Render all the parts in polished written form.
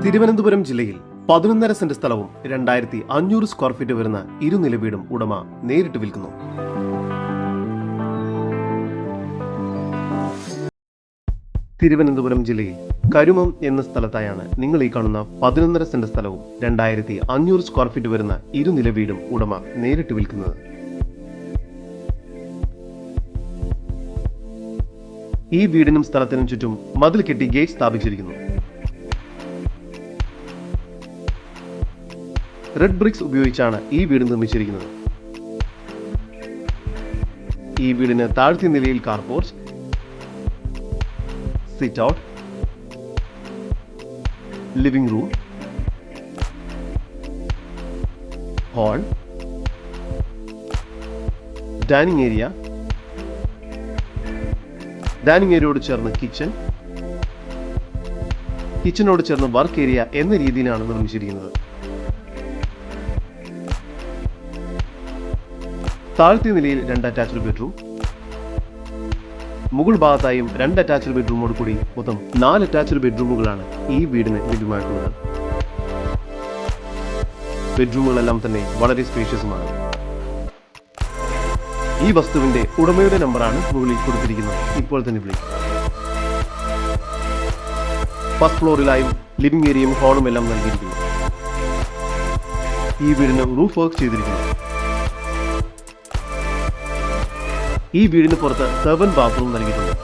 തിരുവനന്തപുരം ജില്ലയിൽ 11.5 സെന്റ് സ്ഥലവും 2500 square feet വരുന്ന ഇരുനില വീടും ഉടമ നേരിട്ട് വിൽക്കുന്നു. തിരുവനന്തപുരം ജില്ലയിൽ കരുമം എന്ന സ്ഥലത്തായാണ് നിങ്ങൾ ഈ കാണുന്ന 11.5 സെന്റ് സ്ഥലവും 2500 സ്ക്വയർ ഫീറ്റ് വരുന്ന ഇരുനില വീടും ഉടമ നേരിട്ട് വിൽക്കുന്നത്. ഈ വീടിനും സ്ഥലത്തിനും ചുറ്റും മതിൽ കെട്ടി ഗേറ്റ് സ്ഥാപിച്ചിരിക്കുന്നു. റെഡ് ബ്രിക്സ് ഉപയോഗിച്ചാണ് ഈ വീട് നിർമ്മിച്ചിരിക്കുന്നത്. ഈ വീടിന് താഴ്ത്തി നിലയിൽ car porch, sit out, living room, hall, dining ഏരിയയോട് ചേർന്ന് കിച്ചനോട് ചേർന്ന് വർക്ക് ഏരിയ എന്ന രീതിയിലാണ് നിർമ്മിച്ചിരിക്കുന്നത്. താഴ്ത്തി നിലയിൽ 2 അറ്റാച്ച്ഡ് ബെഡ്റൂം, മുകൾ ഭാഗത്തായും 2 അറ്റാച്ച്ഡ് ബെഡ്റൂമോട് കൂടി മൊത്തം 4 അറ്റാച്ച്ഡ് ബെഡ്റൂമുകളാണ് ഈ വീടിന് ലഭ്യമായിട്ടുള്ളത്. ബെഡ്റൂമുകളെല്ലാം തന്നെ വളരെ സ്പേഷ്യസുമാണ്. ഈ വസ്തുവിന്റെ ഉടമയുടെ നമ്പറാണ് മുകളിൽ കൊടുത്തിരിക്കുന്നത്. ഇപ്പോൾ തന്നെ വിളിക്കും. ഫസ്റ്റ് ഫ്ലോറിലായും ലിവിംഗ് ഏരിയയും ഹാളും എല്ലാം നൽകിയിരിക്കുന്നു. ഈ വീടിന് റൂഫ് വർക്ക് ചെയ്തിരിക്കുന്നു. ഈ വീടിന് പുറത്ത് സെർവന്റ് ബാത്റൂം നൽകിയിട്ടുണ്ട്.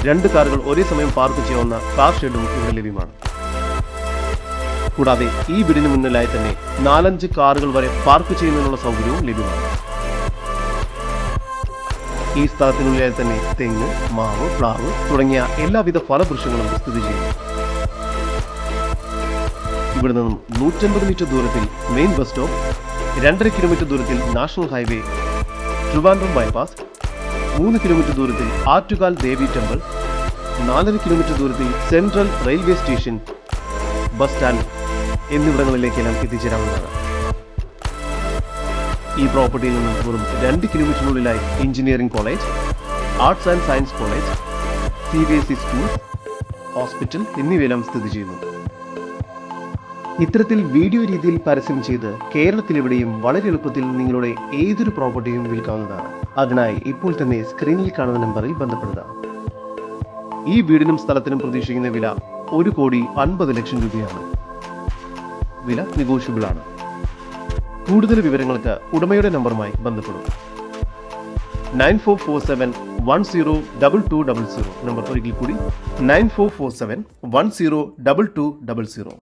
2 കാറുകൾ ഒരേ സമയം പാർക്ക് ചെയ്യാവുന്ന കാർ ഷെഡും ഇവിടെ ലഭ്യമാണ്. കൂടാതെ ഈ വീടിന് മുന്നിലായി തന്നെ 4-5 കാറുകൾ വരെ പാർക്ക് ചെയ്യുന്നതിനുള്ള സൗകര്യവും ലഭ്യമാണ്. ഈ സ്ഥലത്തിനുള്ളിലായി തന്നെ തെങ്ങ്, മാവ്, പ്ലാവ് തുടങ്ങിയ എല്ലാവിധ ഫലവൃക്ഷങ്ങളും സ്ഥിതി ചെയ്യുന്നു. ഇവിടെ നിന്നും 150 മീറ്റർ ദൂരത്തിൽ മെയിൻ ബസ് സ്റ്റോപ്പ്, 2.5 കിലോമീറ്റർ ദൂരത്തിൽ national highway, Trivandrum bypass, 3 kilometre ദൂരത്തിൽ ആറ്റുകാൽ ദേവി ടെമ്പിൾ, 4.5 കിലോമീറ്റർ ദൂരത്തിൽ central railway station, bus stand എന്നിവിടങ്ങളിലേക്കെല്ലാം എത്തിച്ചേരാവുന്നതാണ്. ഈ പ്രോപ്പർട്ടിയിൽ നിന്നും വെറും 2 കിലോമീറ്ററിനുള്ളിലായി engineering college, arts and science college, CBSE school, hospital എന്നിവയെല്ലാം സ്ഥിതി ചെയ്യുന്നു. ഇത്തരത്തിൽ വീഡിയോ രീതിയിൽ പരസ്യം ചെയ്ത് കേരളത്തിലെവിടെയും വളരെ എളുപ്പത്തിൽ നിങ്ങളുടെ ഏതൊരു പ്രോപ്പർട്ടിയും വിൽക്കാവുന്നതാണ്. അതിനായി ഇപ്പോൾ തന്നെ സ്ക്രീനിൽ കാണുന്ന നമ്പറിൽ ബന്ധപ്പെടുക. ഈ വീടിനും സ്ഥലത്തിനും പ്രതീക്ഷിക്കുന്ന വില 1,50,00,000 രൂപയാണ്. വില നെഗോഷ്യബിൾ ആണ്. കൂടുതൽ വിവരങ്ങൾക്ക് ഉടമയുടെ നമ്പറുമായി ബന്ധപ്പെടും. 9447102200 നമ്പർ ഒരിക്കൽ കൂടി 9447102200.